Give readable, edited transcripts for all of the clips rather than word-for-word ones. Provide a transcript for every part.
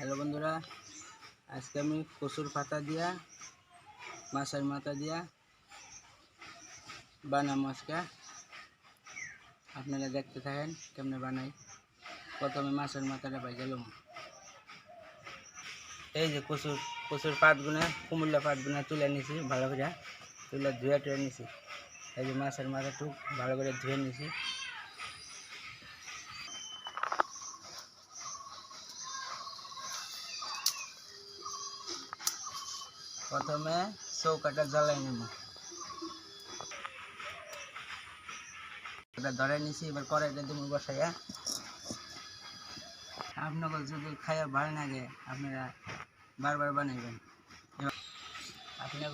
Hello বন্ধুরা, আজকে আমি কচুর পাতা দিয়া মাছের মাথা দিয়া বানাবো। আজকে আপনারা দেখতে থাকেন কেমনে বানাই। প্রথমে মাছের মাথাটা ভেজে লম। এই যে কচুর পাতগুনা, কুমড়া পাতগুনা তুলে নিছি, ভালো করে তুলে ধুয়ে টুয়ে নিছি। এই যে মাছের মাথাটু ভালো করে ধুয়ে নিছি। প্রথমে চৌকাটা জ্বালাই নেব, এটা ধরে নিছি। এবার কড়াইটা দিব বসাইয়া। আপনাদের যদি খাইয়া ভালো লাগে আপনারা বারবার বানাইবেন। আপনাকে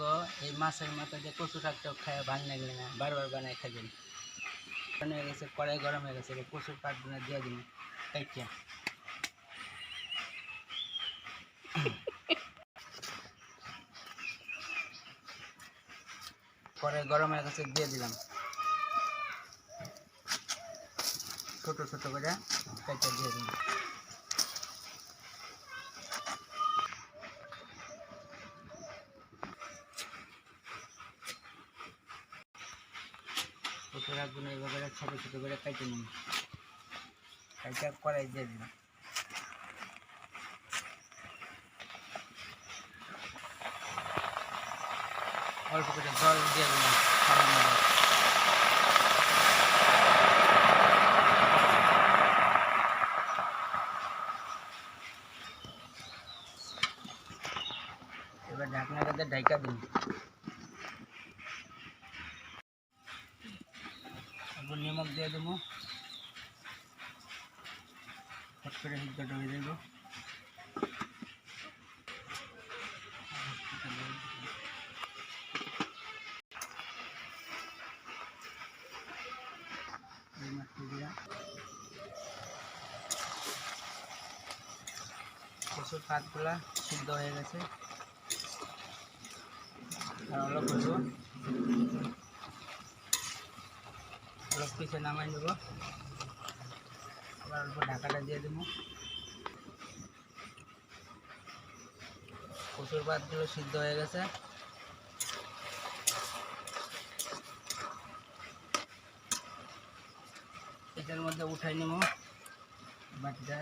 এই মাছের মাথা দিয়ে কচু শাকটা খাইয়া ভালো লাগলে না, বারবার বানাই খাবেন। হয়ে গেছে, কড়াই গরম হয়ে গেছে, কচুর পাতগুলো দিয়ে দিন কাইটিয়া। কড়াই গরম হয়ে গেছে, দিয়ে দিলাম। ছোট ছোট করে কাইটা দিয়ে দিন। কচুর শাকগুলো এইভাবে ছোট ছোট করে কাইটে নিন। কাইটা কড়াই দিয়ে দিলাম। অল্প করে জল দিয়ে দিলাম। এবার ঢাকনাটাতে ঢাকা দিন। এবার নিমক দিয়ে দেবো, হট করে হিটটা হয়ে দেবো। কচুর পাতগুলা সিদ্ধ হয়ে গেছে। আর অল্প পিছিয়ে নামাই নেব। আবার অল্প ঢাকাটা দিয়ে দেবো। কচুর পাতগুলো সিদ্ধ হয়ে গেছে। এটার মধ্যে উঠাই নেব বাটিটা।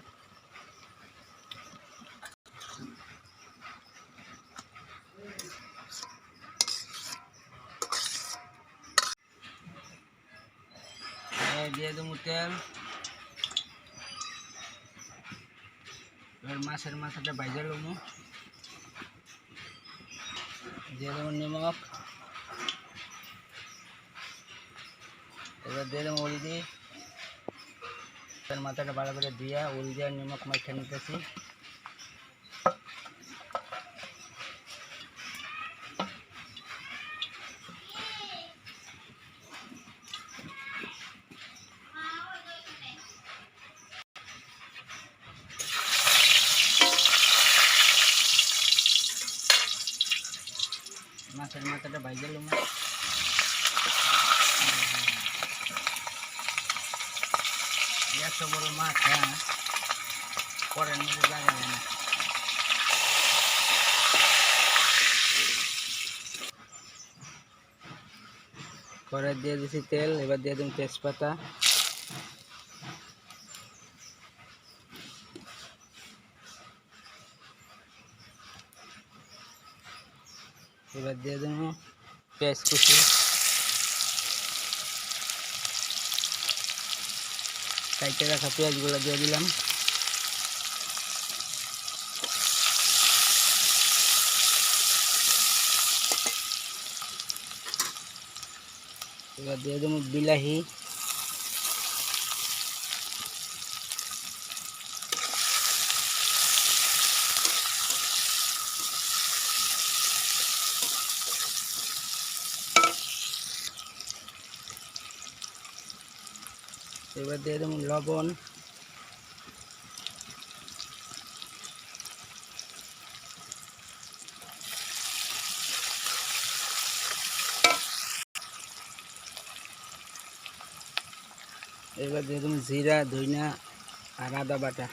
দিয়ে দেবো তেল। এবার মাছের মাথাটা ভাজা লবো। দিয়ে দেবো নিমক। এবার দিয়ে দেবো হলদি। মাথাটা ভালো করে দিয়া হলদি আর নিমক মাখা নিতেছি। মাছের মাথাটা ভাজা লবো। এত বড় মাছ, হ্যাঁ, পরের মধ্যে জায়গা না। কড়াই দিয়ে দিছি তেল। এবার দিয়ে দিন তেজপাতা। এবার দিয়ে দেব পেঁয়াজ কুচি। কাইটে রাখা পেঁয়াজগুলো দিয়ে দিলাম। এবার দিয়ে দেবো বিলাহি। এবার দিয়ে দেবো লবণ। এবার দিয়ে দেবো জিরা, ধনিয়া আর আদা বাটা।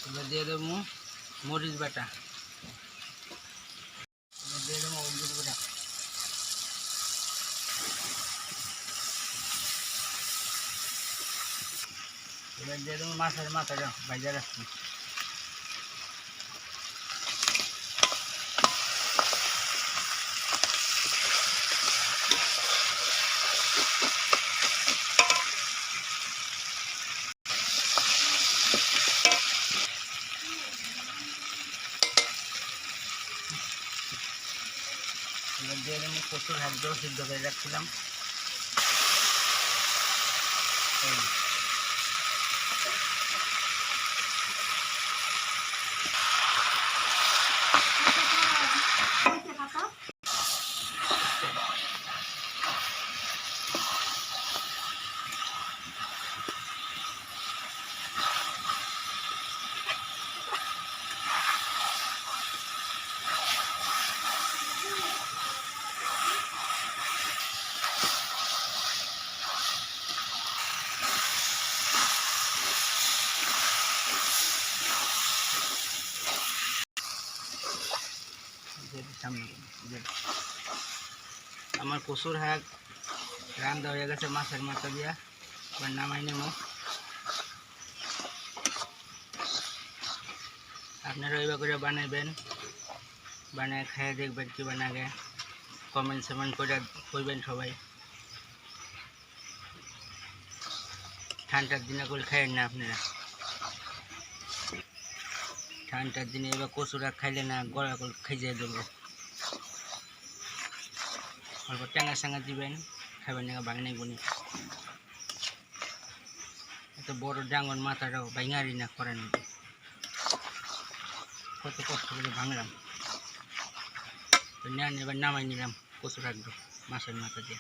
এবার দিয়ে দেবো মরিচ বাটা, এবার দিয়ে দেবো হলুদ বাটা, এবার দিয়ে দেবো মাছের মাথাটা ভাজা রাখছি, এবার দিয়ে দেবো কচুর হাত সিদ্ধ করে রাখছিলাম, সামনে আমার কচুর শাক রান্না হয়ে গেছে মাছের মাথা দিয়া, এবার নামাই নেব। আপনারা ওইভাবে করে বানাবেন, বানায় খেয়ে দেখবেন কি বানাগে, কমেন্ট সেমেন্ট করে করবেন সবাই। ঠান্ডার দিনে করে খাইয়েন না আপনারা, ঠান্ডার দিনে এবার কচুর শাক খাইলে না গলা করে খেয়ে দেবো, অল্প টেঙা সাঙা দিবেন, খাবেন না ভাঙনাই বনি। এত বড় ডাঙর মাথাটাও ভাঙারি না করেন, কত কষ্ট করে ভাঙলাম, এবার নামাই নিলাম কচুর শাক মাছের মাথা দিয়ে।